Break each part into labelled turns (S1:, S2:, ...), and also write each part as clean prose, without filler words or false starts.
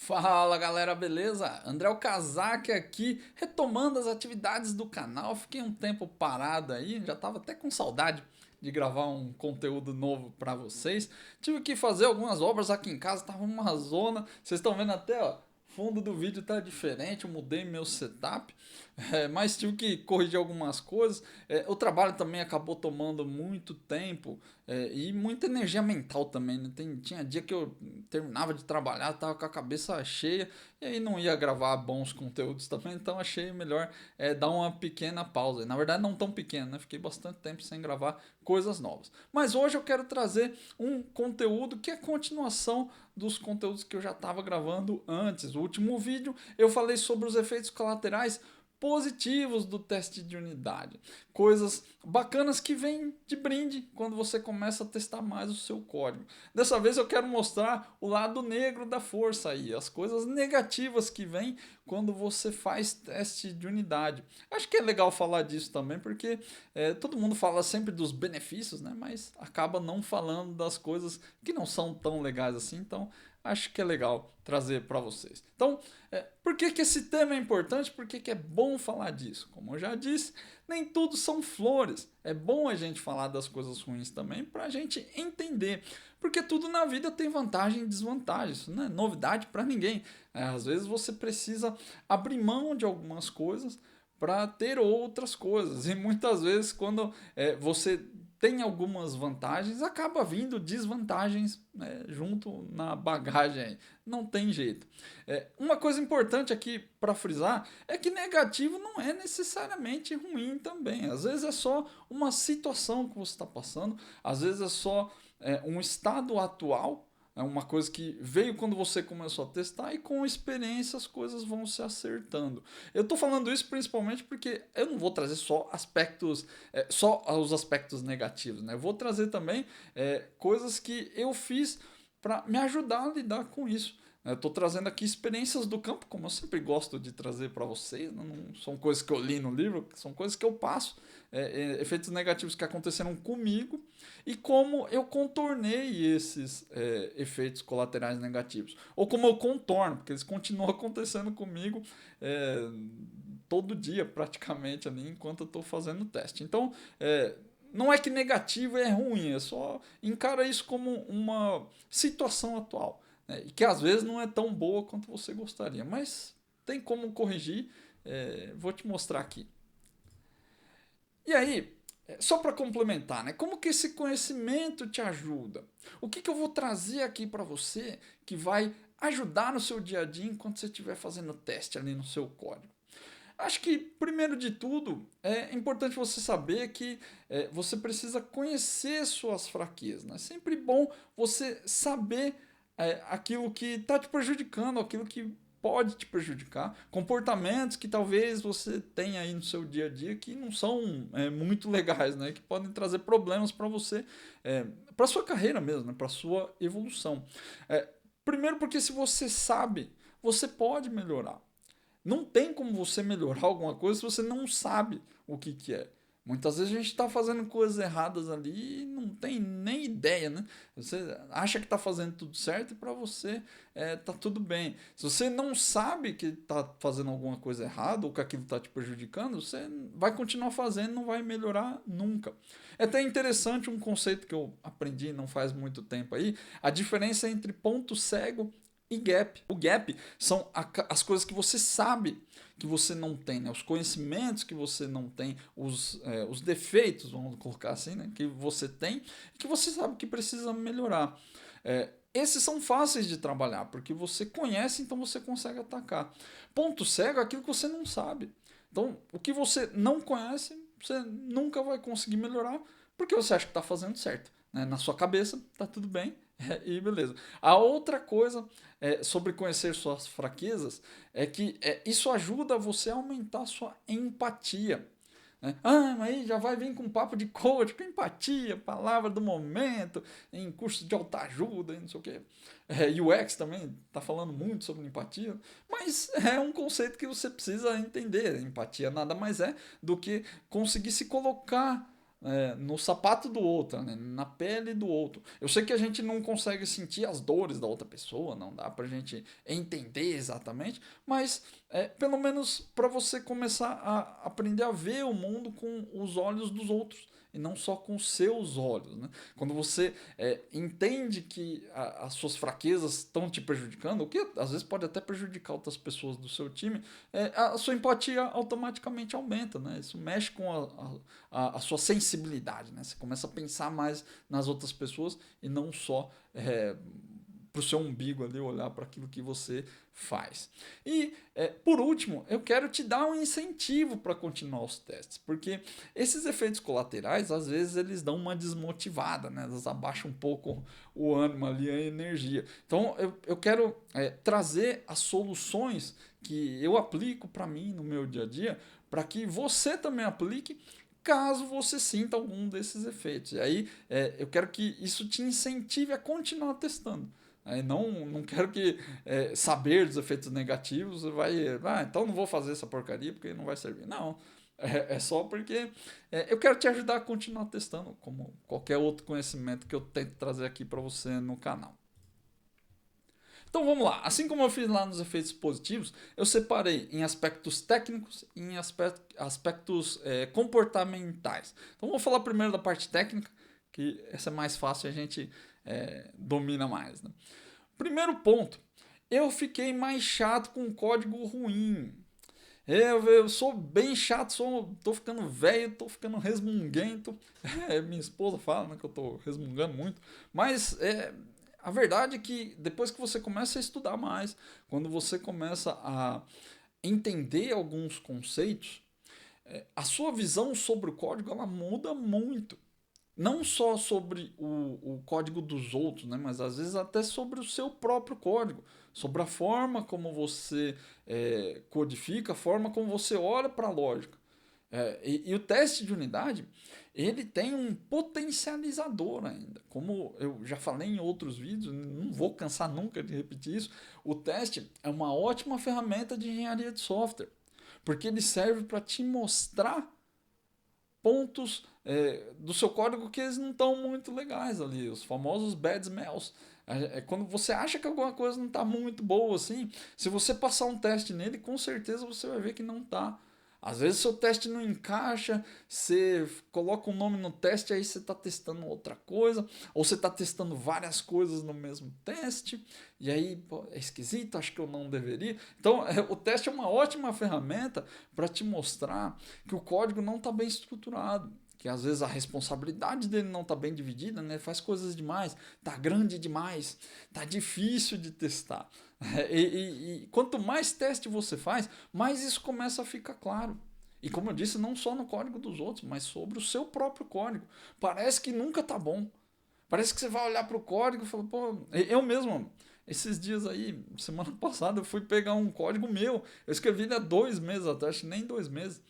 S1: Fala galera, beleza? André Okazaki aqui, retomando as atividades do canal. Fiquei um tempo parado aí, já tava até com saudade de gravar um conteúdo novo para vocês. Tive que fazer algumas obras aqui em casa, tava uma zona. Vocês estão vendo até, ó, fundo do vídeo tá diferente, eu mudei meu setup, mas tive que corrigir algumas coisas. O trabalho também acabou tomando muito tempo e muita energia mental também, né? Tinha dia que eu terminava de trabalhar, tava com a cabeça cheia e aí não ia gravar bons conteúdos também, então achei melhor dar uma pequena pausa. Na verdade, não tão pequena, né? Fiquei bastante tempo sem gravar coisas novas. Mas hoje eu quero trazer um conteúdo que é continuação dos conteúdos que eu já estava gravando antes. O último vídeo eu falei sobre os efeitos colaterais positivos do teste de unidade. Coisas bacanas que vêm de brinde quando você começa a testar mais o seu código. Dessa vez eu quero mostrar o lado negro da força aí, as coisas negativas que vêm quando você faz teste de unidade. Acho que é legal falar disso também, porque todo mundo fala sempre dos benefícios, né? Mas acaba não falando das coisas que não são tão legais assim, então acho que é legal trazer para vocês. Então, por que, que esse tema é importante? Por que, que é bom falar disso? Como eu já disse, nem tudo são flores. É bom a gente falar das coisas ruins também para a gente entender. Porque tudo na vida tem vantagem e desvantagem. Isso não é novidade para ninguém. Às vezes você precisa abrir mão de algumas coisas para ter outras coisas. E muitas vezes, quando você tem algumas vantagens, acaba vindo desvantagens, né, junto na bagagem. Não tem jeito. Uma coisa importante aqui para frisar é que negativo não é necessariamente ruim também. Às vezes é só uma situação que você está passando, às vezes é só um estado atual. É uma coisa que veio quando você começou a testar e com experiência as coisas vão se acertando. Eu estou falando isso principalmente porque eu não vou trazer só aspectos, só os aspectos negativos, né? Eu vou trazer também coisas que eu fiz para me ajudar a lidar com isso. Eu estou trazendo aqui experiências do campo, como eu sempre gosto de trazer para vocês. Não são coisas que eu li no livro, são coisas que eu passo, efeitos negativos que aconteceram comigo e como eu contornei esses efeitos colaterais negativos. Ou como eu contorno, porque eles continuam acontecendo comigo todo dia, praticamente, ali, enquanto eu estou fazendo o teste. Então, não é que negativo é ruim, é só encara isso como uma situação atual, né? E que às vezes não é tão boa quanto você gostaria, mas tem como corrigir, vou te mostrar aqui. E aí, só para complementar, né? Como que esse conhecimento te ajuda? O que, que eu vou trazer aqui para você que vai ajudar no seu dia a dia enquanto você estiver fazendo teste ali no seu código? Acho que, primeiro de tudo, é importante você saber que você precisa conhecer suas fraquezas. Né? É sempre bom você saber aquilo que está te prejudicando, aquilo que pode te prejudicar, comportamentos que talvez você tenha aí no seu dia a dia que não são muito legais, né? Que podem trazer problemas para você, para sua carreira mesmo, né? Para sua evolução. Primeiro porque se você sabe, você pode melhorar. Não tem como você melhorar alguma coisa se você não sabe o que, que é. Muitas vezes a gente está fazendo coisas erradas ali e não tem nem ideia, né? Você acha que está fazendo tudo certo e para você tá tudo bem. Se você não sabe que está fazendo alguma coisa errada ou que aquilo está te prejudicando, você vai continuar fazendo e não vai melhorar nunca. É até interessante um conceito que eu aprendi não faz muito tempo aí, a diferença entre ponto cego e gap. O gap são as coisas que você sabe que você não tem, né? Os conhecimentos que você não tem, os defeitos, vamos colocar assim, né? Que você tem e que você sabe que precisa melhorar. Esses são fáceis de trabalhar, porque você conhece, então você consegue atacar. Ponto cego é aquilo que você não sabe. Então, o que você não conhece, você nunca vai conseguir melhorar, porque você acha que está fazendo certo. Né? Na sua cabeça, está tudo bem, e beleza. A outra coisa sobre conhecer suas fraquezas é que isso ajuda você a aumentar a sua empatia. Né? Ah, mas aí já vai vir com papo de coach, com empatia, palavra do momento, em curso de autoajuda e não sei o quê. UX também está falando muito sobre empatia, mas é um conceito que você precisa entender. Empatia nada mais é do que conseguir se colocar no sapato do outro, né? Na pele do outro. Eu sei que a gente não consegue sentir as dores da outra pessoa, não dá pra gente entender exatamente, mas pelo menos para você começar a aprender a ver o mundo com os olhos dos outros e não só com os seus olhos, né? Quando você entende que as suas fraquezas estão te prejudicando, o que às vezes pode até prejudicar outras pessoas do seu time, a sua empatia automaticamente aumenta, né? Isso mexe com a sua sensibilidade, né? Você começa a pensar mais nas outras pessoas e não só para o seu umbigo ali, olhar para aquilo que você faz. E, por último, eu quero te dar um incentivo para continuar os testes, porque esses efeitos colaterais, às vezes, eles dão uma desmotivada, né? Eles abaixam um pouco o ânimo ali, a energia. Então, eu quero trazer as soluções que eu aplico para mim no meu dia a dia, para que você também aplique caso você sinta algum desses efeitos. E aí eu quero que isso te incentive a continuar testando. Aí não quero que saber dos efeitos negativos vai. Então não vou fazer essa porcaria porque não vai servir. Não. É só porque eu quero te ajudar a continuar testando, como qualquer outro conhecimento que eu tento trazer aqui para você no canal. Então vamos lá. Assim como eu fiz lá nos efeitos positivos, eu separei em aspectos técnicos e em aspectos comportamentais. Então vou falar primeiro da parte técnica, que essa é mais fácil e a gente domina mais. Né? Primeiro ponto, eu fiquei mais chato com código ruim. Eu sou bem chato, tô ficando velho, tô ficando resmunguento. Minha esposa fala, né, que eu tô resmungando muito. Mas a verdade é que depois que você começa a estudar mais, quando você começa a entender alguns conceitos, a sua visão sobre o código ela muda muito. Não só sobre o código dos outros, né, mas às vezes até sobre o seu próprio código, sobre a forma como você codifica, a forma como você olha para a lógica. E o teste de unidade, ele tem um potencializador ainda. Como eu já falei em outros vídeos, não vou cansar nunca de repetir isso, o teste é uma ótima ferramenta de engenharia de software, porque ele serve para te mostrar pontos do seu código que eles não estão muito legais ali, os famosos bad smells. Quando você acha que alguma coisa não está muito boa assim, se você passar um teste nele, com certeza você vai ver que não está. Às vezes seu teste não encaixa, você coloca um nome no teste, aí você está testando outra coisa, ou você está testando várias coisas no mesmo teste, e aí pô, é esquisito, acho que eu não deveria. Então o teste é uma ótima ferramenta para te mostrar que o código não está bem estruturado. Que às vezes a responsabilidade dele não está bem dividida, né? Faz coisas demais, tá grande demais, tá difícil de testar. E quanto mais teste você faz, mais isso começa a ficar claro. E como eu disse, não só no código dos outros, mas sobre o seu próprio código. Parece que nunca tá bom. Parece que você vai olhar para o código e fala, pô, eu mesmo, esses dias aí, semana passada, eu fui pegar um código meu. Eu escrevi ele há 2 meses atrás, acho que nem 2 meses.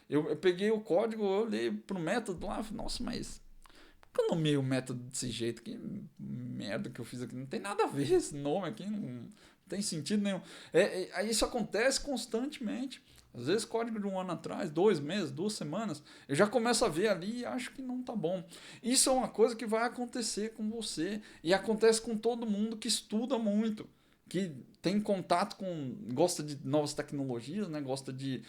S1: Eu peguei o código, eu olhei pro método lá, falei, nossa, mas por que eu nomeei o método desse jeito? Que merda que eu fiz aqui. Não tem nada a ver esse nome aqui, não tem sentido nenhum. Isso acontece constantemente. Às vezes, código de um ano atrás, 2 meses, 2 semanas, eu já começo a ver ali e acho que não tá bom. Isso é uma coisa que vai acontecer com você e acontece com todo mundo que estuda muito, que tem contato com, gosta de novas tecnologias, né? Gosta de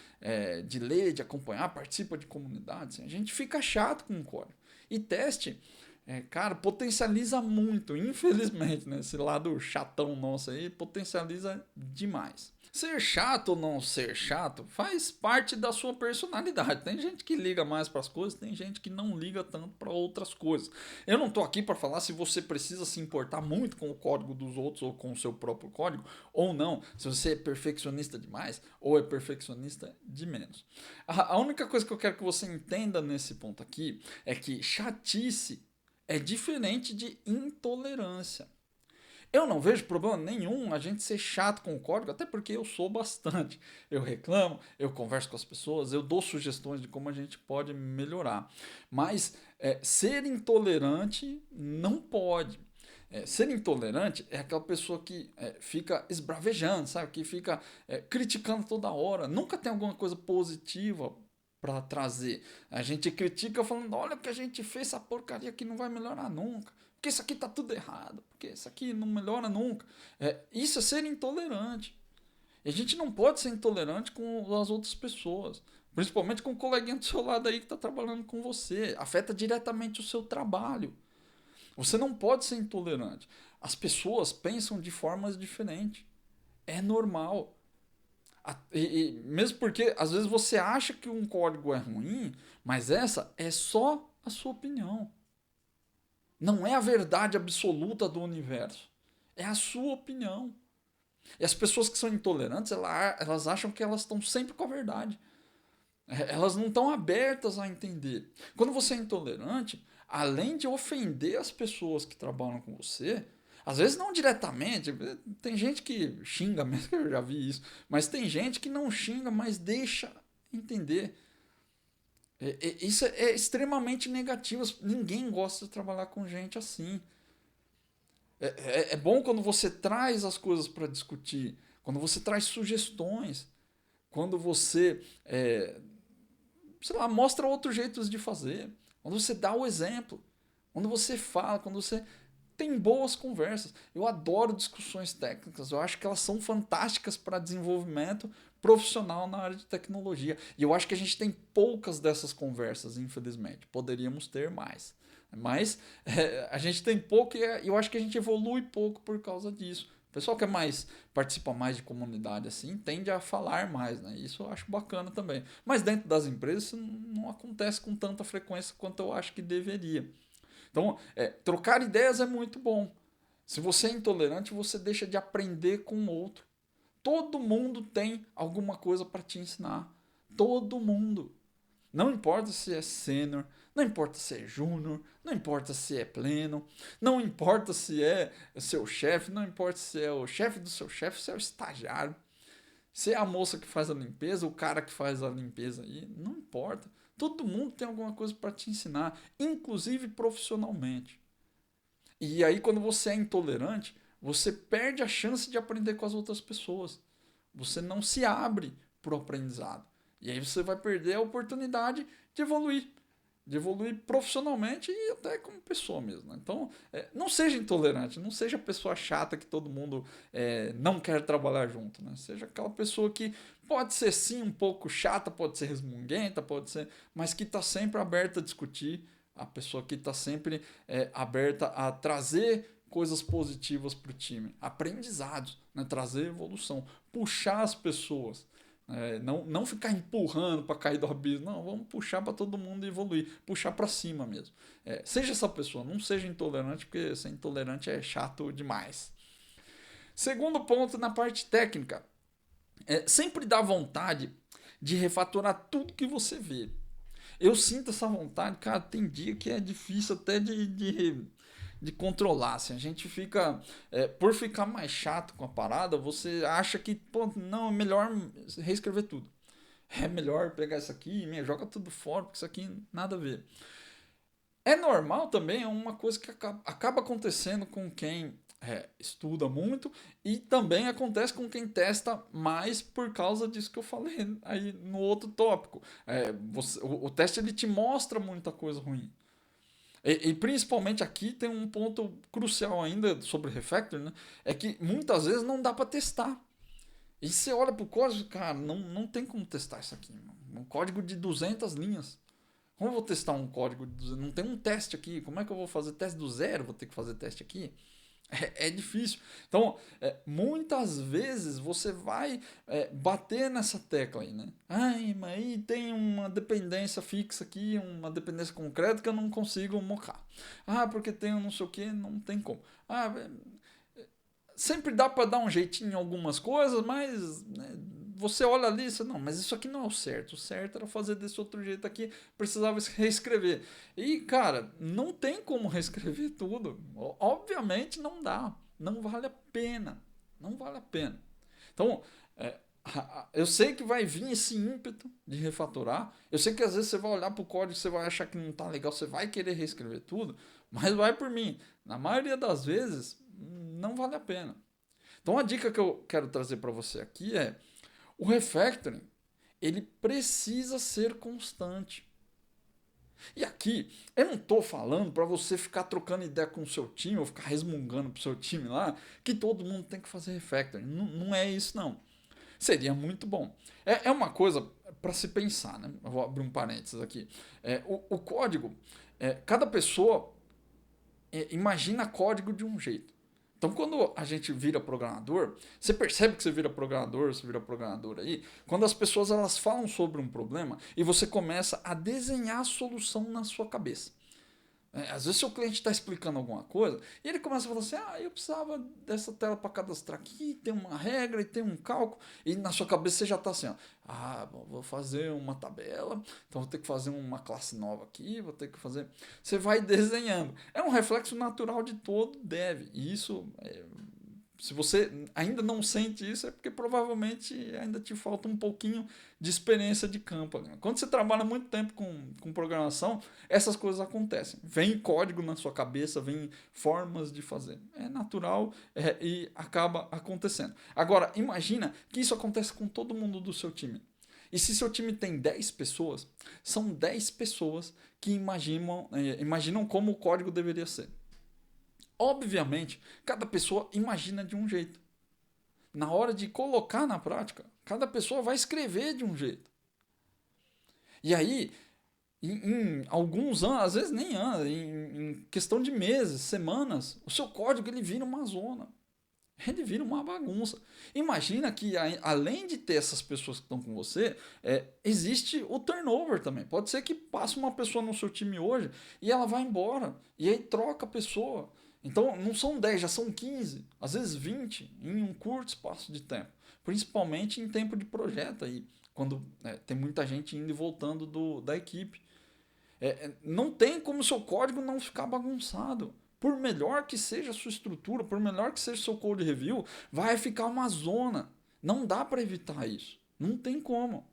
S1: ler, de acompanhar, participa de comunidades. A gente fica chato com o código. E teste, cara, potencializa muito, infelizmente, né? Esse lado chatão nosso aí potencializa demais. Ser chato ou não ser chato faz parte da sua personalidade. Tem gente que liga mais para as coisas, tem gente que não liga tanto para outras coisas. Eu não estou aqui para falar se você precisa se importar muito com o código dos outros ou com o seu próprio código ou não. Se você é perfeccionista demais ou é perfeccionista de menos. A única coisa que eu quero que você entenda nesse ponto aqui é que chatice é diferente de intolerância. Eu não vejo problema nenhum a gente ser chato com o código, até porque eu sou bastante. Eu reclamo, eu converso com as pessoas, eu dou sugestões de como a gente pode melhorar. Mas ser intolerante não pode. Ser intolerante é aquela pessoa que fica esbravejando, sabe? Que fica criticando toda hora. Nunca tem alguma coisa positiva para trazer. A gente critica falando, olha o que a gente fez, essa porcaria aqui não vai melhorar nunca. Porque isso aqui tá tudo errado. Porque isso aqui não melhora nunca. Isso é ser intolerante. E a gente não pode ser intolerante com as outras pessoas. Principalmente com o coleguinha do seu lado aí que está trabalhando com você. Afeta diretamente o seu trabalho. Você não pode ser intolerante. As pessoas pensam de formas diferentes. É normal. E mesmo porque às vezes você acha que um código é ruim, mas essa é só a sua opinião. Não é a verdade absoluta do universo. É a sua opinião. E as pessoas que são intolerantes, elas acham que elas estão sempre com a verdade. Elas não estão abertas a entender. Quando você é intolerante, além de ofender as pessoas que trabalham com você, às vezes não diretamente, tem gente que xinga mesmo, que eu já vi isso, mas tem gente que não xinga, mas deixa entender. Isso é extremamente negativo. Ninguém gosta de trabalhar com gente assim. É bom quando você traz as coisas para discutir, quando você traz sugestões, quando você, sei lá, mostra outros jeitos de fazer, quando você dá o exemplo, quando você fala, quando você tem boas conversas. Eu adoro discussões técnicas, eu acho que elas são fantásticas para desenvolvimento profissional na área de tecnologia. E eu acho que a gente tem poucas dessas conversas, infelizmente. Poderíamos ter mais. Mas a gente tem pouco e eu acho que a gente evolui pouco por causa disso. O pessoal que participa mais de comunidade assim, tende a falar mais, né? Isso eu acho bacana também. Mas dentro das empresas isso não acontece com tanta frequência quanto eu acho que deveria. Então, trocar ideias é muito bom. Se você é intolerante, você deixa de aprender com o outro. Todo mundo tem alguma coisa para te ensinar. Todo mundo. Não importa se é sênior, não importa se é júnior, não importa se é pleno, não importa se é seu chefe, não importa se é o chefe do seu chefe, se é o estagiário, se é a moça que faz a limpeza, o cara que faz a limpeza aí, não importa. Todo mundo tem alguma coisa para te ensinar, inclusive profissionalmente. E aí, quando você é intolerante, você perde a chance de aprender com as outras pessoas. Você não se abre para o aprendizado. E aí você vai perder a oportunidade de evoluir. De evoluir profissionalmente e até como pessoa mesmo. Então, não seja intolerante, não seja a pessoa chata que todo mundo não quer trabalhar junto. Né? Seja aquela pessoa que pode ser sim um pouco chata, pode ser resmunguenta, pode ser, mas que está sempre aberta a discutir, a pessoa que está sempre aberta a trazer coisas positivas para o time, aprendizados, né? Trazer evolução, puxar as pessoas. Não ficar empurrando para cair do abismo, não, vamos puxar para todo mundo evoluir, puxar para cima mesmo. Seja essa pessoa, não seja intolerante, porque ser intolerante é chato demais. Segundo ponto, na parte técnica, sempre dá vontade de refatorar tudo que você vê. Eu sinto essa vontade, cara, tem dia que é difícil até de controlar. Assim, a gente fica. Por ficar mais chato com a parada, você acha que, pô, não, é melhor reescrever tudo. É melhor pegar isso aqui e joga tudo fora, porque isso aqui nada a ver. É normal também, é uma coisa que acaba acontecendo com quem estuda muito e também acontece com quem testa mais por causa disso que eu falei aí no outro tópico. O teste ele te mostra muita coisa ruim. E principalmente aqui tem um ponto crucial ainda sobre refactor, né? É que muitas vezes não dá para testar. E você olha pro código, cara, não tem como testar isso aqui. Um código de 200 linhas. Como eu vou testar um código de 200? Não tem um teste aqui. Como é que eu vou fazer teste do zero? Vou ter que fazer teste aqui? É difícil. Então, muitas vezes você vai bater nessa tecla aí, né? Ai, mas aí tem uma dependência fixa aqui, uma dependência concreta que eu não consigo mocar. Ah, porque tem um não sei o que, não tem como. Ah, sempre dá para dar um jeitinho em algumas coisas, mas né, você olha ali e você, não, mas isso aqui não é o certo. O certo era fazer desse outro jeito aqui, precisava reescrever. E, cara, não tem como reescrever tudo. Obviamente não dá. Não vale a pena. Não vale a pena. Então, eu sei que vai vir esse ímpeto de refatorar. Eu sei que às vezes você vai olhar para o código e você vai achar que não está legal, você vai querer reescrever tudo, mas vai por mim. Na maioria das vezes, não vale a pena. Então a dica que eu quero trazer para você aqui é o refactoring, ele precisa ser constante. E aqui, eu não estou falando para você ficar trocando ideia com o seu time ou ficar resmungando pro seu time lá que todo mundo tem que fazer refactoring. Não, não é isso, não. Seria muito bom. É uma coisa para se pensar, né? Eu vou abrir um parênteses aqui. O código, cada pessoa imagina código de um jeito. Então, quando a gente vira programador, você percebe que você vira programador aí, quando as pessoas elas falam sobre um problema e você começa a desenhar a solução na sua cabeça. Às vezes seu cliente está explicando alguma coisa e ele começa a falar assim, eu precisava dessa tela para cadastrar aqui, tem uma regra e tem um cálculo, e na sua cabeça você já está assim, bom, vou fazer uma tabela, então vou ter que fazer uma classe nova aqui, vou ter que fazer... Você vai desenhando. É um reflexo natural de todo dev, e isso... Se você ainda não sente isso, é porque provavelmente ainda te falta um pouquinho de experiência de campo. Né? Quando você trabalha muito tempo com programação, essas coisas acontecem. Vem código na sua cabeça, vem formas de fazer. É natural e acaba acontecendo. Agora, imagina que isso acontece com todo mundo do seu time. E se seu time tem 10 pessoas, são 10 pessoas que imaginam como o código deveria ser. Obviamente, cada pessoa imagina de um jeito. Na hora de colocar na prática, cada pessoa vai escrever de um jeito. E aí, em alguns anos, às vezes nem anos, em questão de meses, semanas, o seu código ele vira uma zona. Ele vira uma bagunça. Imagina que, além de ter essas pessoas que estão com você, existe o turnover também. Pode ser que passe uma pessoa no seu time hoje e ela vai embora. E aí troca a pessoa. Então, não são 10, já são 15, às vezes 20, em um curto espaço de tempo. Principalmente em tempo de projeto, aí, quando tem muita gente indo e voltando da equipe. Não tem como o seu código não ficar bagunçado. Por melhor que seja a sua estrutura, por melhor que seja o seu code review, vai ficar uma zona. Não dá para evitar isso. Não tem como.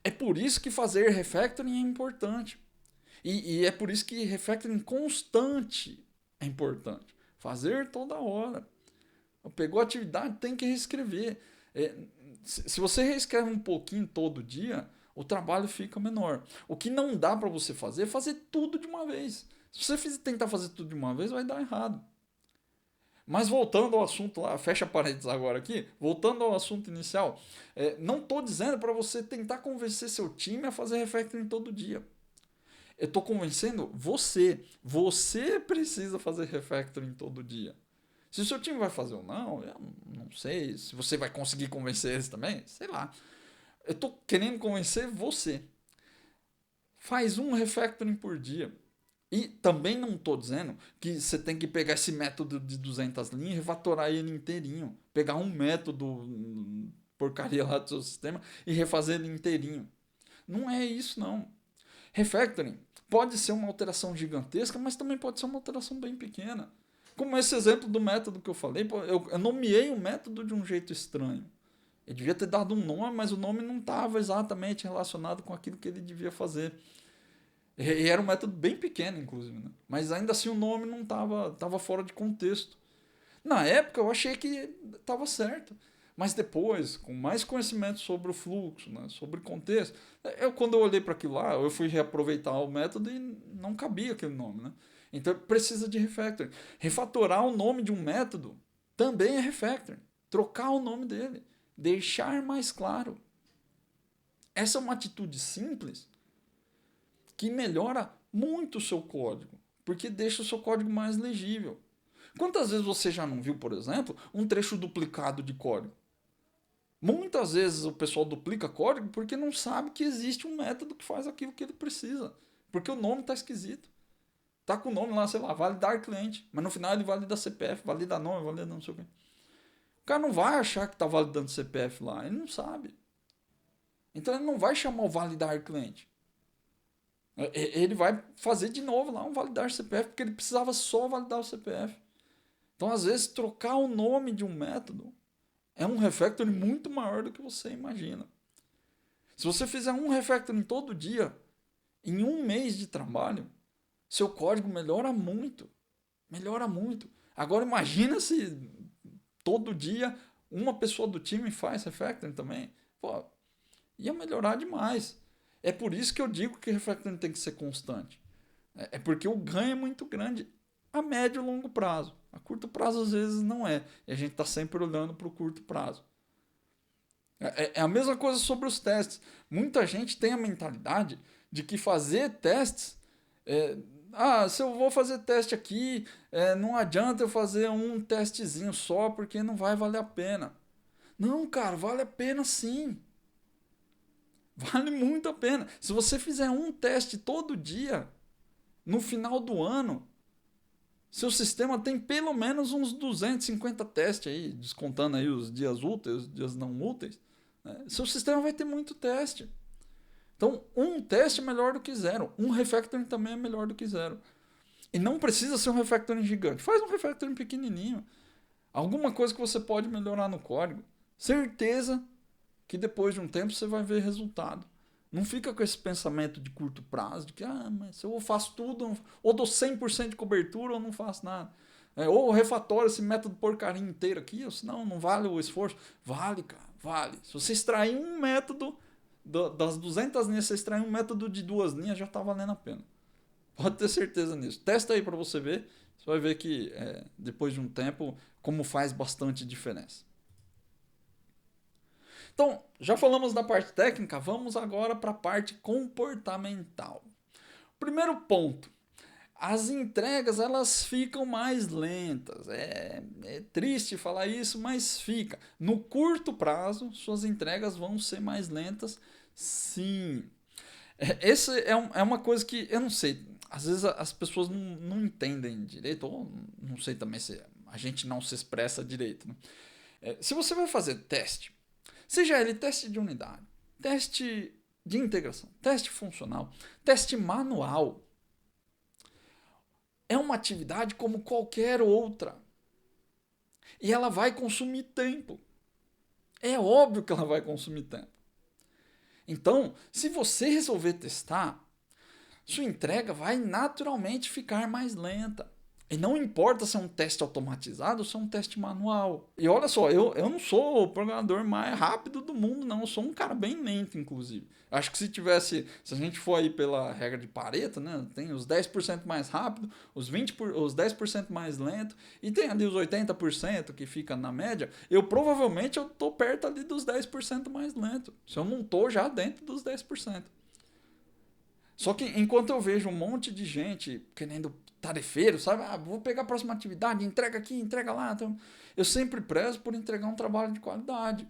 S1: É por isso que fazer refactoring é importante. E é por isso que refactoring constante é importante. Fazer toda hora. Pegou a atividade, tem que reescrever. Se você reescreve um pouquinho todo dia, o trabalho fica menor. O que não dá para você fazer é fazer tudo de uma vez. Se você tentar fazer tudo de uma vez, vai dar errado. Mas voltando ao assunto lá, fecha parênteses agora aqui, voltando ao assunto inicial, não estou dizendo para você tentar convencer seu time a fazer refactoring todo dia. Eu estou convencendo você. Você precisa fazer refactoring todo dia. Se o seu time vai fazer ou não, eu não sei. Se você vai conseguir convencer eles também, sei lá. Eu estou querendo convencer você. Faz um refactoring por dia. E também não estou dizendo que você tem que pegar esse método de 200 linhas e refatorar ele inteirinho. Pegar um método porcaria lá do seu sistema e refazer ele inteirinho. Não é isso, não. Refactoring pode ser uma alteração gigantesca, mas também pode ser uma alteração bem pequena. Como esse exemplo do método que eu falei, eu nomeei o método de um jeito estranho. Eu devia ter dado um nome, mas o nome não estava exatamente relacionado com aquilo que ele devia fazer. E era um método bem pequeno, inclusive. Né? Mas ainda assim o nome não estava fora de contexto. Na época eu achei que estava certo. Mas depois, com mais conhecimento sobre o fluxo, né, sobre o contexto, quando eu olhei para aquilo lá, eu fui reaproveitar o método e não cabia aquele nome. Né? Então precisa de refactoring. Refatorar o nome de um método também é refactoring. Trocar o nome dele. Deixar mais claro. Essa é uma atitude simples que melhora muito o seu código, porque deixa o seu código mais legível. Quantas vezes você já não viu, por exemplo, um trecho duplicado de código? Muitas vezes o pessoal duplica código porque não sabe que existe um método que faz aquilo que ele precisa. Porque o nome está esquisito. Tá com o nome lá, sei lá, validar cliente. Mas no final ele valida CPF, valida nome, valida não sei o quê. O cara não vai achar que está validando CPF lá. Ele não sabe. Então ele não vai chamar o validar cliente. Ele vai fazer de novo lá um validar CPF, porque ele precisava só validar o CPF. Então, às vezes, trocar o nome de um método é um refactoring muito maior do que você imagina. Se você fizer um refactoring todo dia, em um mês de trabalho, seu código melhora muito. Melhora muito. Agora imagina se todo dia uma pessoa do time faz refactoring também. Pô, ia melhorar demais. É por isso que eu digo que refactoring tem que ser constante. É porque o ganho é muito grande a médio e longo prazo. A curto prazo às vezes não é. E a gente está sempre olhando para o curto prazo. É a mesma coisa sobre os testes. Muita gente tem a mentalidade de que fazer testes. Se eu vou fazer teste aqui, não adianta eu fazer um testezinho só porque não vai valer a pena. Não, cara, vale a pena sim. Vale muito a pena. Se você fizer um teste todo dia, no final do ano, seu sistema tem pelo menos uns 250 testes aí, descontando aí os dias úteis, os dias não úteis. Né? Seu sistema vai ter muito teste. Então, um teste é melhor do que zero. Um refactoring também é melhor do que zero. E não precisa ser um refactoring gigante. Faz um refactoring pequenininho. Alguma coisa que você pode melhorar no código. Certeza que depois de um tempo você vai ver resultado. Não fica com esse pensamento de curto prazo, de que mas se eu faço tudo, ou dou 100% de cobertura ou não faço nada. Ou refatório esse método porcaria inteiro aqui, ou senão não vale o esforço. Vale, cara, vale. Se você extrair um método, das 200 linhas, você extrair um método de 2 linhas, já está valendo a pena. Pode ter certeza nisso. Testa aí para você ver. Você vai ver que depois de um tempo, como faz bastante diferença. Então, já falamos da parte técnica, vamos agora para a parte comportamental. Primeiro ponto, as entregas elas ficam mais lentas. É triste falar isso, mas fica. No curto prazo, suas entregas vão ser mais lentas, sim. Essa é uma coisa que eu não sei. Às vezes as pessoas não entendem direito, ou não sei também se a gente não se expressa direito. Né? Se você vai fazer teste, seja ele teste de unidade, teste de integração, teste funcional, teste manual, é uma atividade como qualquer outra. E ela vai consumir tempo. É óbvio que ela vai consumir tempo. Então, se você resolver testar, sua entrega vai naturalmente ficar mais lenta. E não importa se é um teste automatizado ou se é um teste manual. E olha só, eu não sou o programador mais rápido do mundo, não. Eu sou um cara bem lento, inclusive. Acho que se a gente for aí pela regra de Pareto, né? Tem os 10% mais rápido, os 10% mais lento, e tem ali os 80% que fica na média. Provavelmente eu tô perto ali dos 10% mais lento. Se eu não tô já dentro dos 10%. Só que enquanto eu vejo um monte de gente querendo tarefeiro, sabe? Vou pegar a próxima atividade, entrega aqui, entrega lá. Então, eu sempre prezo por entregar um trabalho de qualidade.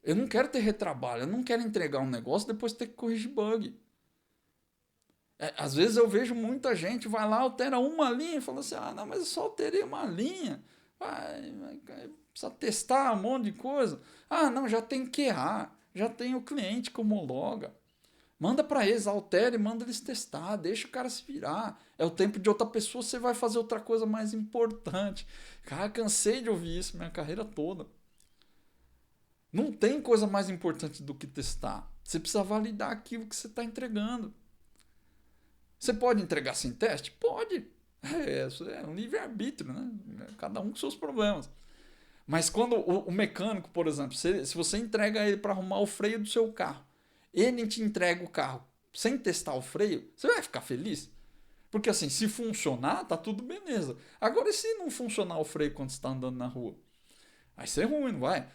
S1: Eu não quero ter retrabalho, eu não quero entregar um negócio e depois ter que corrigir bug. Às vezes eu vejo muita gente, vai lá, altera uma linha e fala assim, não, mas eu só alterei uma linha. Precisa testar um monte de coisa. Não, já tem que errar, já tem o cliente como homologa. Manda para eles, altera e manda eles testar, deixa o cara se virar. É o tempo de outra pessoa, você vai fazer outra coisa mais importante. Cara, cansei de ouvir isso minha carreira toda. Não tem coisa mais importante do que testar. Você precisa validar aquilo que você está entregando. Você pode entregar sem teste? Pode. É um livre-arbítrio, né? Cada um com seus problemas. Mas quando o mecânico, por exemplo, se você entrega ele para arrumar o freio do seu carro, ele te entrega o carro sem testar o freio, você vai ficar feliz? Porque assim, se funcionar, tá tudo beleza. Agora, e se não funcionar o freio quando você está andando na rua? Vai ser ruim, não vai?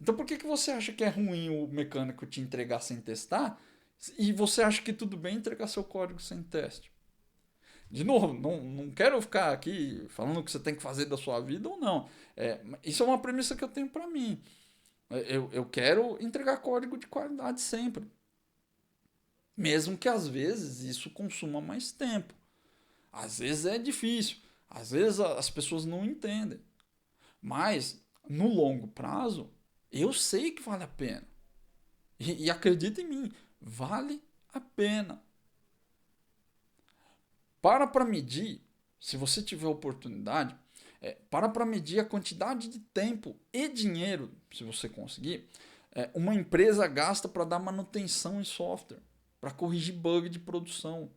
S1: Então por que você acha que é ruim o mecânico te entregar sem testar e você acha que tudo bem entregar seu código sem teste? De novo, não quero ficar aqui falando o que você tem que fazer da sua vida ou não. Isso é uma premissa que eu tenho para mim. Eu quero entregar código de qualidade sempre. Mesmo que às vezes isso consuma mais tempo. Às vezes é difícil. Às vezes as pessoas não entendem. Mas, no longo prazo, eu sei que vale a pena. E acredita em mim, vale a pena. Para medir, se você tiver oportunidade, para medir a quantidade de tempo e dinheiro, se você conseguir, uma empresa gasta para dar manutenção em software, para corrigir bug de produção.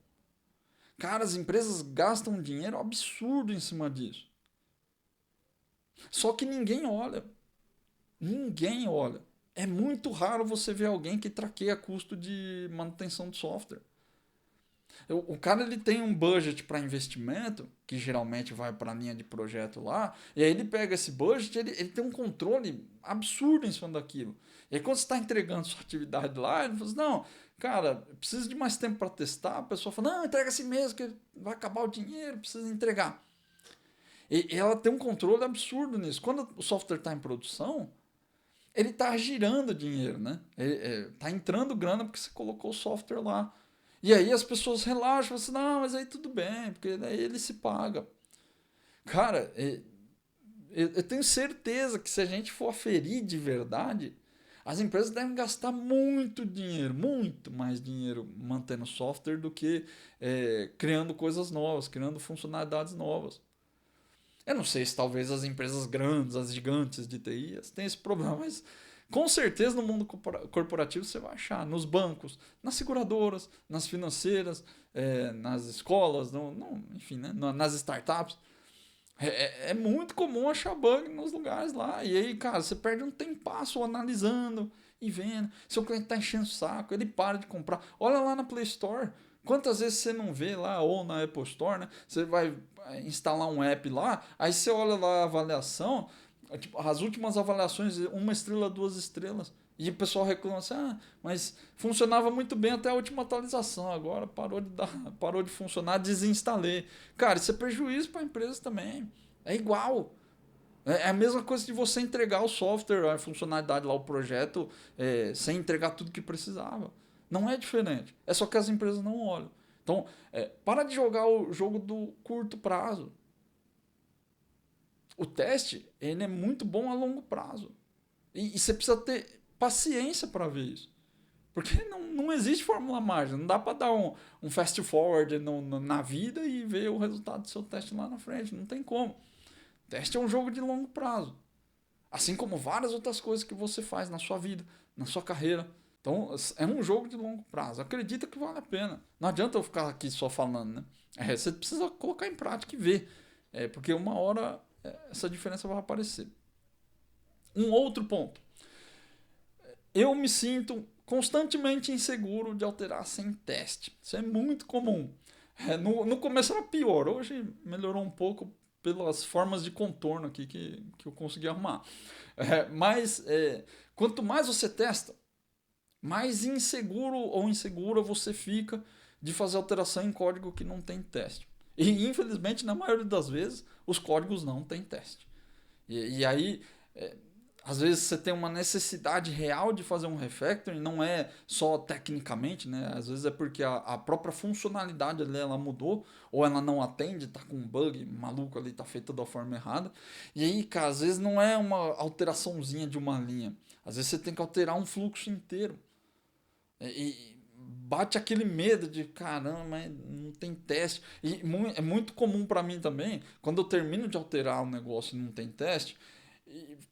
S1: Cara, as empresas gastam um dinheiro absurdo em cima disso. Só que ninguém olha. Ninguém olha. É muito raro você ver alguém que traqueia custo de manutenção de software. O cara ele tem um budget para investimento, que geralmente vai para a linha de projeto lá, e aí ele pega esse budget, ele tem um controle absurdo em cima daquilo. E aí quando você está entregando sua atividade lá, ele fala assim, não, cara, precisa de mais tempo para testar, a pessoa fala, não, entrega assim mesmo, que vai acabar o dinheiro, precisa entregar. E ela tem um controle absurdo nisso. Quando o software está em produção, ele está girando dinheiro, né? Está entrando grana porque você colocou o software lá. E aí as pessoas relaxam, assim, não, mas aí tudo bem, porque daí ele se paga. Cara, eu tenho certeza que se a gente for aferir de verdade, as empresas devem gastar muito dinheiro, muito mais dinheiro mantendo software do que criando coisas novas, criando funcionalidades novas. Eu não sei se talvez as empresas grandes, as gigantes de TI, têm esse problema, mas com certeza no mundo corporativo você vai achar nos bancos, nas seguradoras, nas financeiras, nas escolas, enfim, né, nas startups. É muito comum achar bug nos lugares lá. E aí, cara, você perde um tempasso analisando e vendo. Seu cliente tá enchendo o saco, ele para de comprar. Olha lá na Play Store. Quantas vezes você não vê lá, ou na Apple Store, né? Você vai instalar um app lá, aí você olha lá a avaliação, tipo, as últimas avaliações, 1 estrela, 2 estrelas. E o pessoal reclama assim, mas funcionava muito bem até a última atualização, agora parou de funcionar, desinstalei. Cara, isso é prejuízo para a empresa também. É igual. É a mesma coisa de você entregar o software, a funcionalidade lá, o projeto, sem entregar tudo que precisava. Não é diferente. É só que as empresas não olham. Então, para de jogar o jogo do curto prazo. O teste, ele é muito bom a longo prazo. E você precisa ter paciência para ver isso. Porque não existe fórmula mágica. Não dá para dar um fast forward na vida e ver o resultado do seu teste lá na frente. Não tem como. Teste é um jogo de longo prazo. Assim como várias outras coisas que você faz na sua vida, na sua carreira. Então, é um jogo de longo prazo. Acredita que vale a pena. Não adianta eu ficar aqui só falando, né? Você precisa colocar em prática e ver. Porque uma hora essa diferença vai aparecer. Um outro ponto. Eu me sinto constantemente inseguro de alterar sem teste. Isso é muito comum. No começo era pior, hoje melhorou um pouco pelas formas de contorno aqui que eu consegui arrumar. Mas quanto mais você testa, mais inseguro ou insegura você fica de fazer alteração em código que não tem teste. E infelizmente, na maioria das vezes, os códigos não têm teste. E aí, às vezes você tem uma necessidade real de fazer um refactoring, não é só tecnicamente, né? Às vezes é porque a própria funcionalidade ali, ela mudou, ou ela não atende, tá com um bug maluco ali, tá feita da forma errada. E aí, cara, às vezes não é uma alteraçãozinha de uma linha. Às vezes você tem que alterar um fluxo inteiro. E bate aquele medo de caramba, mas não tem teste. E é muito comum para mim também, quando eu termino de alterar um negócio e não tem teste,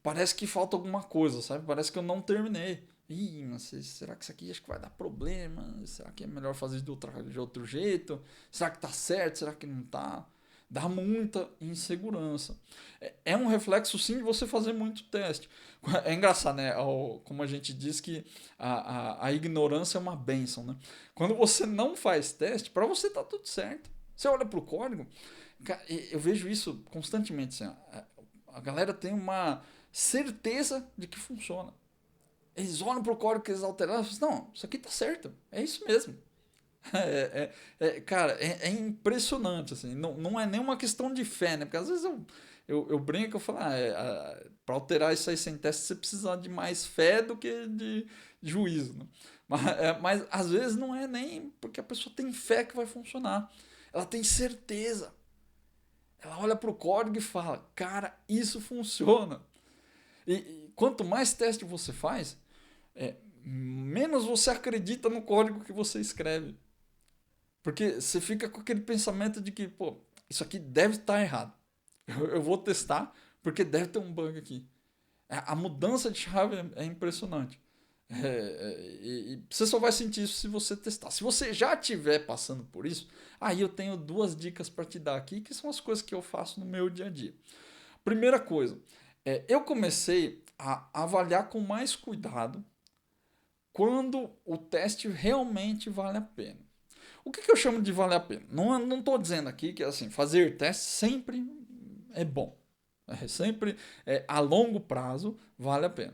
S1: parece que falta alguma coisa, sabe? Parece que eu não terminei. Ih, mas será que isso aqui acho que vai dar problema? Será que é melhor fazer de outro jeito? Será que tá certo? Será que não tá? Dá muita insegurança. É um reflexo, sim, de você fazer muito teste. É engraçado, né? Como a gente diz que a ignorância é uma bênção, né? Quando você não faz teste, para você tá tudo certo. Você olha pro código, eu vejo isso constantemente. Assim, a galera tem uma certeza de que funciona. Eles olham pro código que eles alteraram e falam, não, isso aqui tá certo. É isso mesmo. Cara, é impressionante, assim. Não é nenhuma questão de fé, né? Porque às vezes eu brinco, eu falo, para alterar isso aí sem teste, você precisa de mais fé do que de juízo, né? Mas às vezes não é nem porque a pessoa tem fé que vai funcionar. Ela tem certeza. Ela olha para o código e fala, cara, isso funciona. E quanto mais teste você faz, menos você acredita no código que você escreve. Porque você fica com aquele pensamento de que, pô, isso aqui deve estar errado. Eu vou testar porque deve ter um bug aqui. A mudança de chave é impressionante. E você só vai sentir isso se você testar. Se você já estiver passando por isso, aí eu tenho 2 dicas para te dar aqui, que são as coisas que eu faço no meu dia a dia. Primeira coisa, eu comecei avaliar com mais cuidado quando o teste realmente vale a pena. O que eu chamo de vale a pena? Não estou dizendo aqui que assim, fazer teste sempre é bom. Sempre a longo prazo vale a pena.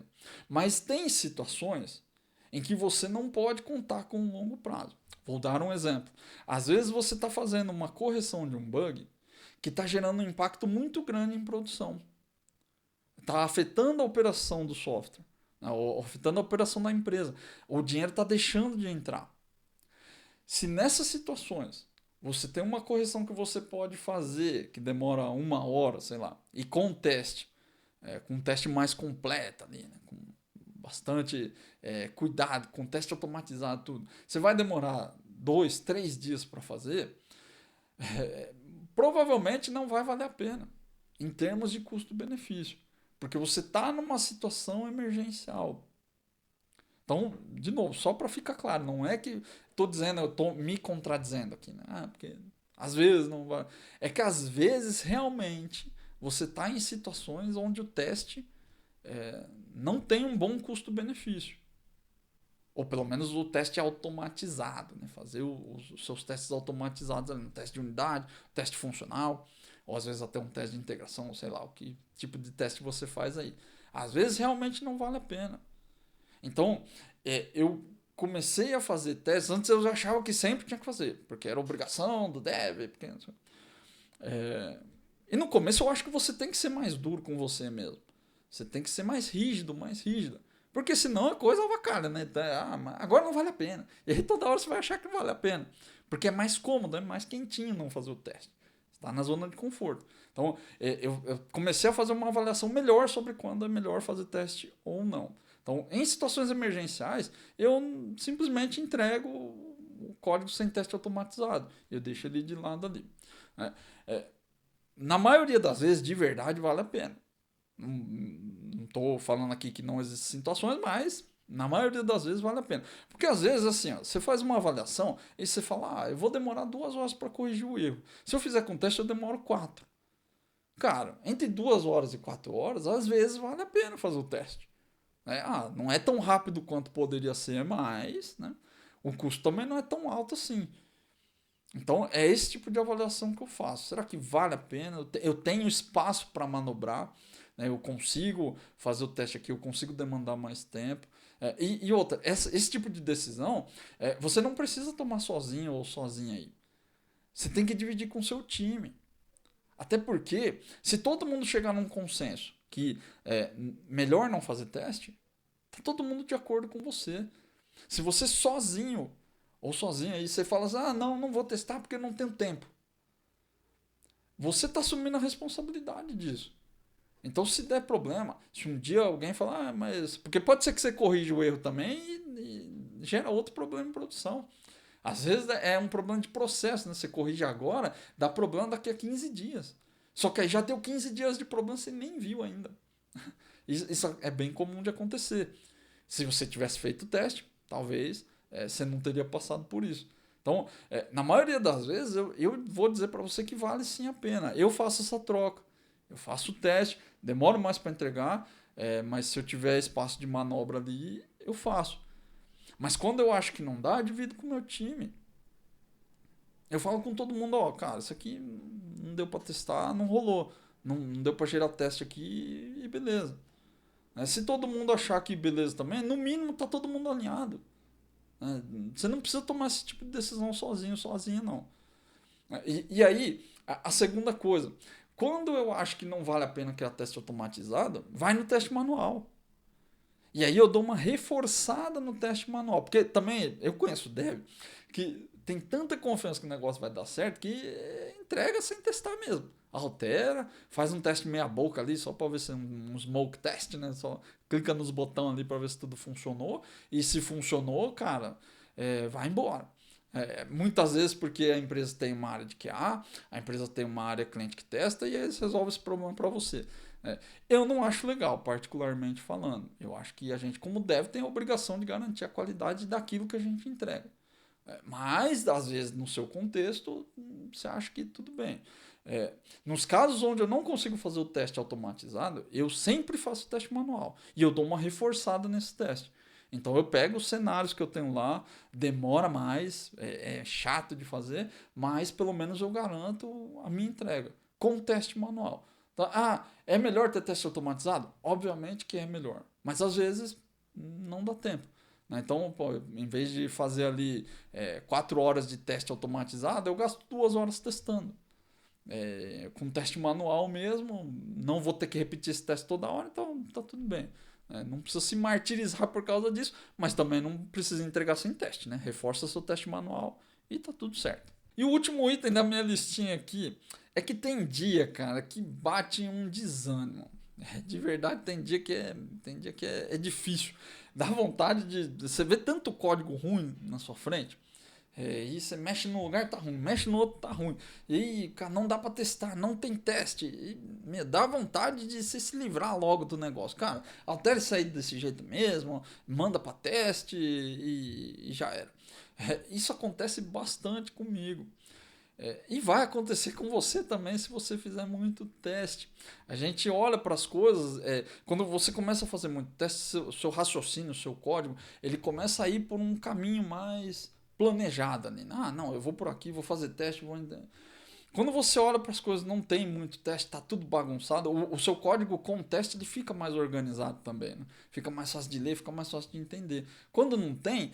S1: Mas tem situações em que você não pode contar com um longo prazo. Vou dar um exemplo. Às vezes você está fazendo uma correção de um bug que está gerando um impacto muito grande em produção. Está afetando a operação do software, né, afetando a operação da empresa. O dinheiro está deixando de entrar. Se nessas situações você tem uma correção que você pode fazer, que demora 1 hora, sei lá, e com com um teste mais completo ali, né, com bastante cuidado, com teste automatizado, tudo, você vai demorar 2, 3 dias para fazer, provavelmente não vai valer a pena, em termos de custo-benefício, porque você está numa situação emergencial. Então, de novo, só para ficar claro, não é que estou dizendo, eu estou me contradizendo aqui, né? Porque às vezes não vai. É que às vezes realmente você está em situações onde o teste não tem um bom custo-benefício. Ou pelo menos o teste automatizado, né? Fazer os seus testes automatizados ali, um teste de unidade, teste funcional, ou às vezes até um teste de integração, sei lá, o que tipo de teste você faz aí. Às vezes realmente não vale a pena. Então, eu comecei a fazer testes. Antes eu já achava que sempre tinha que fazer, porque era obrigação do dev. Porque, e no começo eu acho que você tem que ser mais duro com você mesmo. Você tem que ser mais rígido, mais rígida. Porque senão a coisa avacalha, né? Agora não vale a pena. E aí toda hora você vai achar que não vale a pena. Porque é mais cômodo, é mais quentinho não fazer o teste. Está na zona de conforto. Então, eu comecei a fazer uma avaliação melhor sobre quando é melhor fazer teste ou não. Então, em situações emergenciais, eu simplesmente entrego o código sem teste automatizado. Eu deixo ele de lado ali. Na maioria das vezes, de verdade, vale a pena. Não estou falando aqui que não existem situações, mas na maioria das vezes vale a pena. Porque às vezes, assim, ó, você faz uma avaliação e você fala, eu vou demorar 2 horas para corrigir o erro. Se eu fizer com teste, eu demoro 4. Cara, entre 2 horas e 4 horas, às vezes vale a pena fazer o teste. Não é tão rápido quanto poderia ser, mas né, o custo também não é tão alto assim. Então é esse tipo de avaliação que eu faço. Será que vale a pena? Eu tenho espaço para manobrar, né, eu consigo fazer o teste aqui, eu consigo demandar mais tempo. E outra, esse tipo de decisão você não precisa tomar sozinho ou sozinha aí. Você tem que dividir com o seu time. Até porque, se todo mundo chegar num consenso que é melhor não fazer teste, tá todo mundo de acordo com você. Se você sozinho ou sozinha aí você fala assim, não vou testar porque não tenho tempo. Você está assumindo a responsabilidade disso. Então, se der problema, se um dia alguém falar, mas. Porque pode ser que você corrija o erro também e gera outro problema em produção. Às vezes é um problema de processo, né? Você corrige agora, dá problema daqui a 15 dias. Só que aí já deu 15 dias de problema, você nem viu ainda. Isso é bem comum de acontecer. Se você tivesse feito o teste, talvez você não teria passado por isso. Então, na maioria das vezes, eu vou dizer para você que vale sim a pena. Eu faço essa troca. Eu faço o teste, demoro mais para entregar, mas se eu tiver espaço de manobra ali, eu faço. Mas quando eu acho que não dá, eu divido com o meu time. Eu falo com todo mundo, cara, isso aqui não deu para testar, não rolou. Não deu para gerar teste aqui e beleza. Se todo mundo achar que beleza também, no mínimo tá todo mundo alinhado. Você não precisa tomar esse tipo de decisão sozinho, sozinha não. E aí, a segunda coisa, quando eu acho que não vale a pena criar teste automatizado, vai no teste manual. E aí eu dou uma reforçada no teste manual. Porque também eu conheço o dev que tem tanta confiança que o negócio vai dar certo que entrega sem testar mesmo. Altera, faz um teste meia boca ali só para ver se é um smoke test, né? Só clica nos botões ali para ver se tudo funcionou. E se funcionou, cara, vai embora. Muitas vezes porque a empresa tem uma área de QA, a empresa tem uma área cliente que testa e eles resolvem esse problema para você. Eu não acho legal, particularmente falando. Eu acho que a gente, como dev, tem a obrigação de garantir a qualidade daquilo que a gente entrega. Mas, às vezes, no seu contexto, você acha que tudo bem. Nos casos onde eu não consigo fazer o teste automatizado, eu sempre faço o teste manual. E eu dou uma reforçada nesse teste. Então eu pego os cenários que eu tenho lá, demora mais, é chato de fazer, mas pelo menos eu garanto a minha entrega com o teste manual. Então, é melhor ter teste automatizado? Obviamente que é melhor, mas às vezes não dá tempo. Né? Então, pô, em vez de fazer ali 4 horas de teste automatizado, eu gasto 2 horas testando. Com teste manual mesmo, não vou ter que repetir esse teste toda hora, então tá tudo bem. Não precisa se martirizar por causa disso, mas também não precisa entregar sem teste, né? Reforça seu teste manual e tá tudo certo. E o último item da minha listinha aqui é que tem dia, cara, que bate um desânimo. De verdade, tem dia que é difícil. Dá vontade de. Você vê tanto código ruim na sua frente. E você mexe num lugar, tá ruim, mexe no outro, tá ruim. E cara, não dá pra testar, não tem teste. E me dá vontade de você se livrar logo do negócio. Cara, altera isso aí desse jeito mesmo, manda pra teste e já era. Isso acontece bastante comigo. E vai acontecer com você também se você fizer muito teste. A gente olha para as coisas, quando você começa a fazer muito teste, seu raciocínio, seu código, ele começa a ir por um caminho mais planejado ali. Não, eu vou por aqui, vou fazer teste, vou. Quando você olha para as coisas, não tem muito teste, está tudo bagunçado, o seu código com teste ele fica mais organizado também, né? Fica mais fácil de ler, fica mais fácil de entender. Quando não tem,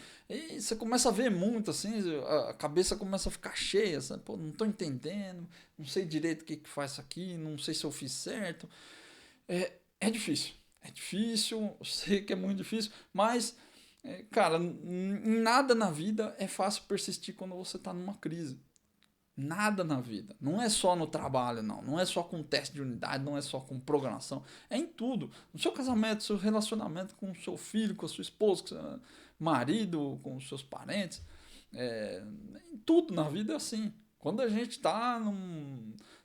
S1: você começa a ver muito assim, a cabeça começa a ficar cheia, sabe? Pô, não estou entendendo, não sei direito o que faz isso aqui, não sei se eu fiz certo. É difícil, eu sei que é muito difícil, mas, cara, em nada na vida é fácil persistir quando você está numa crise. Nada na vida. Não é só no trabalho, não. Não é só com teste de unidade, não é só com programação. É em tudo. No seu casamento, no seu relacionamento com o seu filho, com a sua esposa, com o seu marido, com os seus parentes. Em tudo na vida é assim. Quando a gente está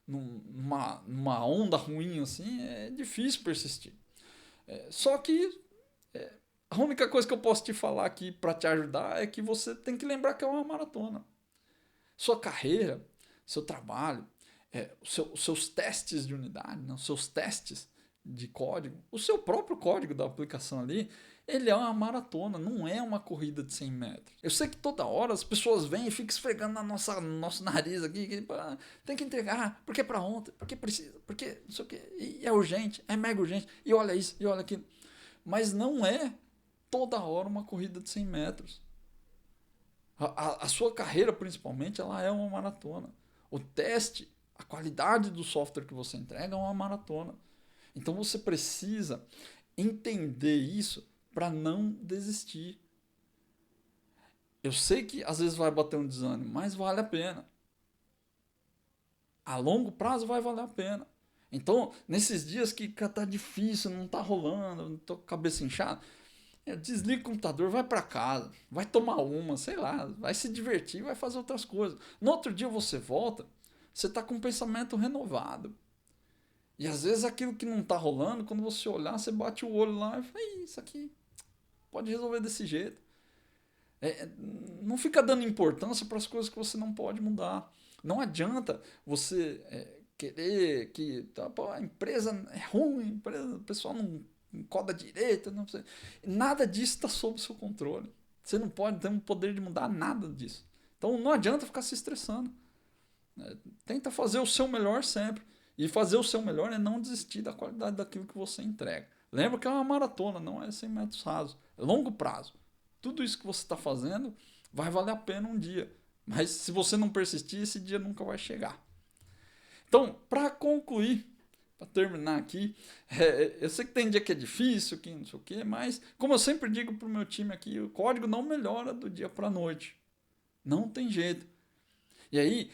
S1: numa onda ruim assim, é difícil persistir. Só que a única coisa que eu posso te falar aqui para te ajudar é que você tem que lembrar que é uma maratona. Sua carreira, seu trabalho, os seus testes de unidade, né, os seus testes de código, o seu próprio código da aplicação ali, ele é uma maratona, não é uma corrida de 100 metros. Eu sei que toda hora as pessoas vêm e ficam esfregando no nosso nariz aqui, que, tem que entregar, porque é para ontem, porque precisa, porque não sei o que, e é urgente, é mega urgente, e olha isso, e olha aquilo. Mas não é toda hora uma corrida de 100 metros. A sua carreira, principalmente, ela é uma maratona. O teste, a qualidade do software que você entrega é uma maratona. Então você precisa entender isso para não desistir. Eu sei que às vezes vai bater um desânimo, mas vale a pena. A longo prazo vai valer a pena. Então, nesses dias que tá difícil, não tá rolando, tô com a cabeça inchada, desliga o computador, vai para casa, vai tomar uma, sei lá, vai se divertir, vai fazer outras coisas. No outro dia você volta, você tá com um pensamento renovado. E às vezes aquilo que não tá rolando, quando você olhar, você bate o olho lá e fala, isso aqui pode resolver desse jeito. Não fica dando importância para as coisas que você não pode mudar. Não adianta você querer que a empresa é ruim, o pessoal não coda direito, não sei. Nada disso está sob seu controle. Você não pode ter o poder de mudar nada disso. Então não adianta ficar se estressando. Tenta fazer o seu melhor sempre. E fazer o seu melhor é não desistir da qualidade daquilo que você entrega. Lembra que é uma maratona, não é 100 metros rasos. É longo prazo. Tudo isso que você está fazendo vai valer a pena um dia. Mas se você não persistir, esse dia nunca vai chegar. Então, para concluir, para terminar aqui, eu sei que tem dia que é difícil, que não sei o quê, mas como eu sempre digo para o meu time aqui, o código não melhora do dia para a noite. Não tem jeito. E aí,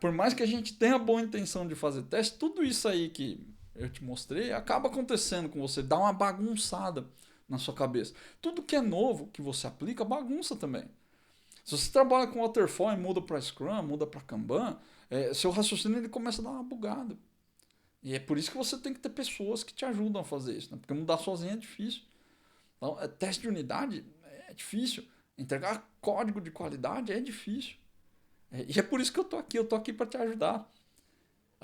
S1: por mais que a gente tenha a boa intenção de fazer teste, tudo isso aí que eu te mostrei acaba acontecendo com você, dá uma bagunçada na sua cabeça. Tudo que é novo que você aplica, bagunça também. Se você trabalha com Waterfall e muda para Scrum, muda para Kanban, seu raciocínio ele começa a dar uma bugada. E é por isso que você tem que ter pessoas que te ajudam a fazer isso, né? Porque mudar sozinho é difícil. Então, teste de unidade é difícil. Entregar código de qualidade é difícil. E é por isso que eu tô aqui para te ajudar.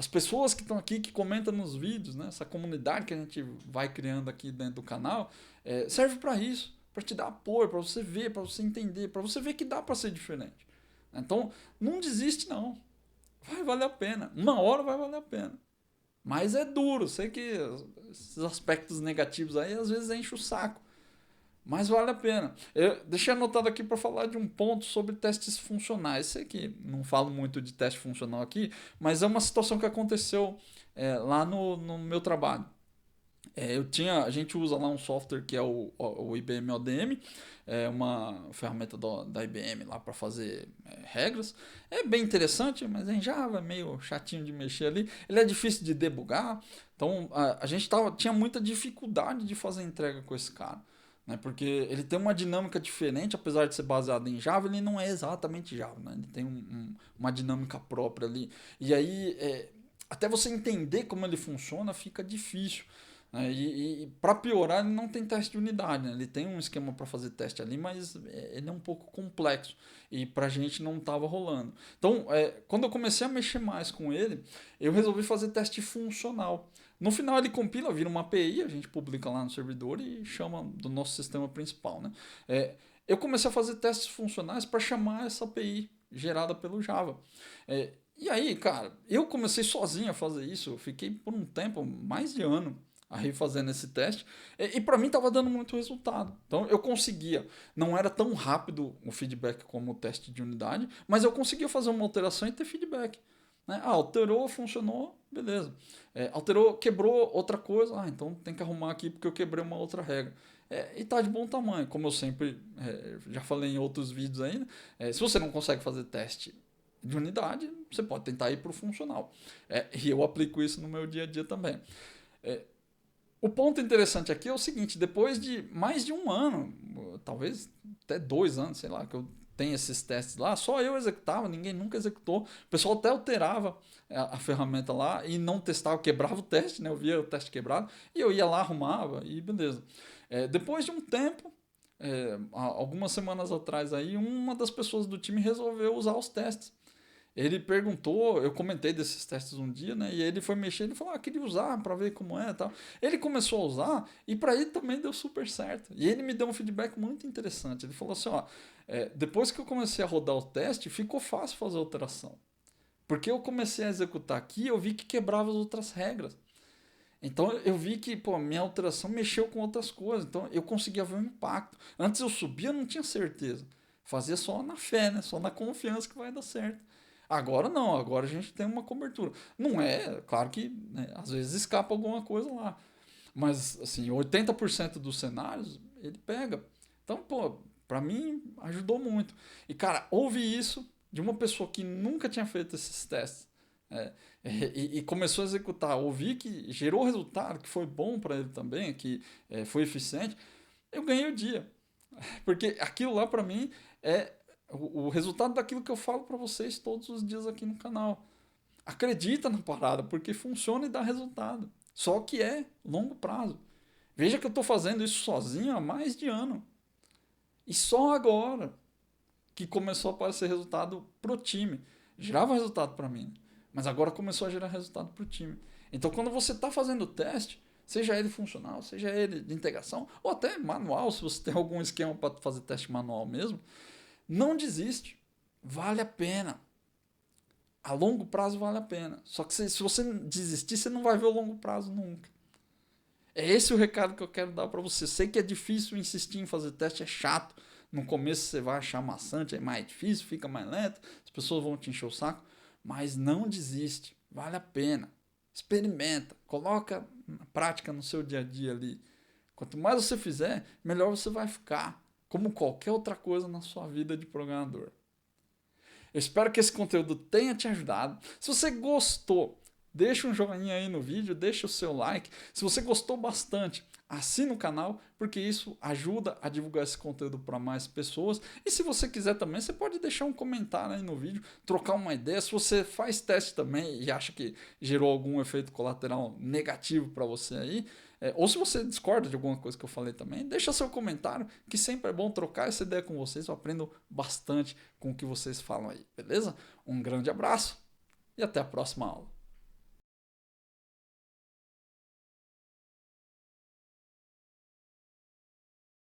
S1: As pessoas que estão aqui, que comentam nos vídeos, né? Essa comunidade que a gente vai criando aqui dentro do canal, serve para isso, para te dar apoio, para você ver, para você entender, para você ver que dá para ser diferente. Então, não desiste não. Vai valer a pena. Uma hora vai valer a pena. Mas é duro, sei que esses aspectos negativos aí às vezes enchem o saco. Mas vale a pena. Eu deixei anotado aqui para falar de um ponto sobre testes funcionais. Sei que não falo muito de teste funcional aqui, mas é uma situação que aconteceu lá no meu trabalho. A gente usa lá um software que é o IBM ODM, é uma ferramenta da IBM lá para fazer regras. É bem interessante, mas em Java é meio chatinho de mexer ali. Ele é difícil de debugar, então a gente tinha muita dificuldade de fazer entrega com esse cara. Né, porque ele tem uma dinâmica diferente, apesar de ser baseado em Java, ele não é exatamente Java, né, ele tem uma dinâmica própria ali. E aí, até você entender como ele funciona, fica difícil. Né, e para piorar, ele não tem teste de unidade. Né, ele tem um esquema para fazer teste ali, mas ele é um pouco complexo. E para a gente não estava rolando. Então, quando eu comecei a mexer mais com ele, eu resolvi fazer teste funcional. No final ele compila, vira uma API, a gente publica lá no servidor e chama do nosso sistema principal. Né? Eu comecei a fazer testes funcionais para chamar essa API gerada pelo Java. E aí, cara, eu comecei sozinho a fazer isso, eu fiquei por um tempo, mais de ano, aí fazendo esse teste, e para mim estava dando muito resultado. Então eu conseguia, não era tão rápido o feedback como o teste de unidade, mas eu conseguia fazer uma alteração e ter feedback. Né? Alterou, funcionou, beleza. Alterou, quebrou outra coisa, então tem que arrumar aqui porque eu quebrei uma outra regra. E tá de bom tamanho, como eu sempre já falei em outros vídeos ainda. Se você não consegue fazer teste de unidade, você pode tentar ir para o funcional. E eu aplico isso no meu dia a dia também. O ponto interessante aqui é o seguinte, depois de mais de um ano, talvez até 2 anos, sei lá, que eu tenho esses testes lá, só eu executava, ninguém nunca executou. O pessoal até alterava a ferramenta lá e não testava, quebrava o teste, né? Eu via o teste quebrado e eu ia lá, arrumava e beleza. Depois de um tempo, algumas semanas atrás aí, uma das pessoas do time resolveu usar os testes. Ele perguntou, eu comentei desses testes um dia, né? E ele foi mexer, ele falou, queria usar para ver como é e tal. Ele começou a usar e para ele também deu super certo. E ele me deu um feedback muito interessante. Ele falou assim, depois que eu comecei a rodar o teste, ficou fácil fazer a alteração. Porque eu comecei a executar aqui, eu vi que quebrava as outras regras. Então eu vi que, minha alteração mexeu com outras coisas. Então eu conseguia ver o impacto. Antes eu subia, eu não tinha certeza. Fazia só na fé, né? Só na confiança que vai dar certo. Agora não, agora a gente tem uma cobertura. Não claro que às vezes escapa alguma coisa lá. Mas, assim, 80% dos cenários ele pega. Então, pra mim ajudou muito. E, cara, ouvi isso de uma pessoa que nunca tinha feito esses testes. E começou a executar. Ouvi que gerou resultado, que foi bom para ele também, que foi eficiente. Eu ganhei o dia. Porque aquilo lá, pra mim, é o resultado daquilo que eu falo para vocês todos os dias aqui no canal. Acredita na parada, porque funciona e dá resultado. Só que é longo prazo. Veja que eu estou fazendo isso sozinho há mais de ano. E só agora que começou a aparecer resultado pro time. Gerava resultado para mim, mas agora começou a gerar resultado pro time. Então quando você está fazendo o teste, seja ele funcional, seja ele de integração, ou até manual, se você tem algum esquema para fazer teste manual mesmo, não desiste. Vale a pena. A longo prazo vale a pena. Só que se você desistir, você não vai ver o longo prazo nunca. É esse o recado que eu quero dar para você. Sei que é difícil insistir em fazer teste, é chato. No começo você vai achar maçante, é mais difícil, fica mais lento, as pessoas vão te encher o saco. Mas não desiste. Vale a pena. Experimenta. Coloca na prática no seu dia a dia ali. Quanto mais você fizer, melhor você vai ficar. Como qualquer outra coisa na sua vida de programador. Eu espero que esse conteúdo tenha te ajudado. Se você gostou, deixa um joinha aí no vídeo, deixa o seu like. Se você gostou bastante, assina o canal, porque isso ajuda a divulgar esse conteúdo para mais pessoas. E se você quiser também, você pode deixar um comentário aí no vídeo, trocar uma ideia. Se você faz teste também e acha que gerou algum efeito colateral negativo para você aí, ou se você discorda de alguma coisa que eu falei também, deixa seu comentário, que sempre é bom trocar essa ideia com vocês. Eu aprendo bastante com o que vocês falam aí, beleza? Um grande abraço e até a próxima aula.